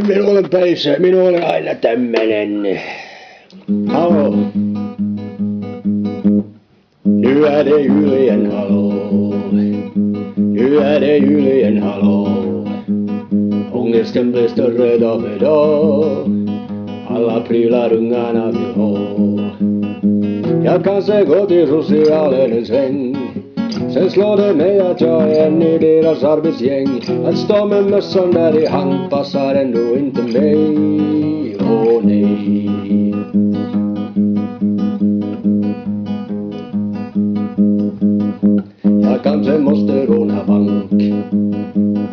Minä olen päissä, minä olen aina tämmönen. Halo. Nu är det jul igen, hallå. Nu är det jul igen, hallå. Ångesten blir större dag för dag. Alla prylar ungarna vill ha. Jag kanske går till socialen en sväng. Sen slår det mig att jag är en i deras arbetsgäng. Att stå med mössan där i hand passar ändå inte mig. Åh nej. Jag kanske måste råna bank.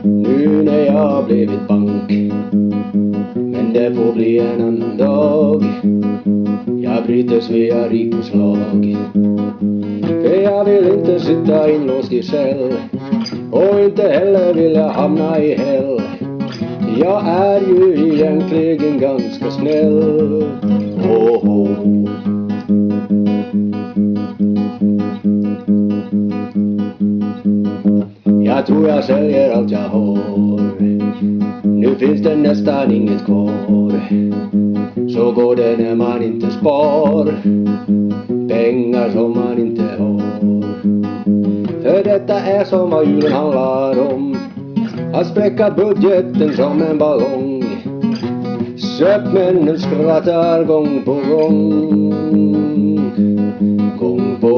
Nu när jag blivit bank. Men det får bli en annan dag. Jag bryter Svea rikes lag. För jag vill inte sitta inlåst i cell. Och inte heller vill jag hamna i hell. Jag är ju egentligen ganska snäll. Oh, oh. Jag tror jag säljer allt jag har. Nu finns det nästan inget kvar. Så går det när man inte spar pengar som man inte har. För detta är som vad julen handlar om. Att spräcka budgeten som en ballong. Köpmännen skrattar gång på gång. Gång på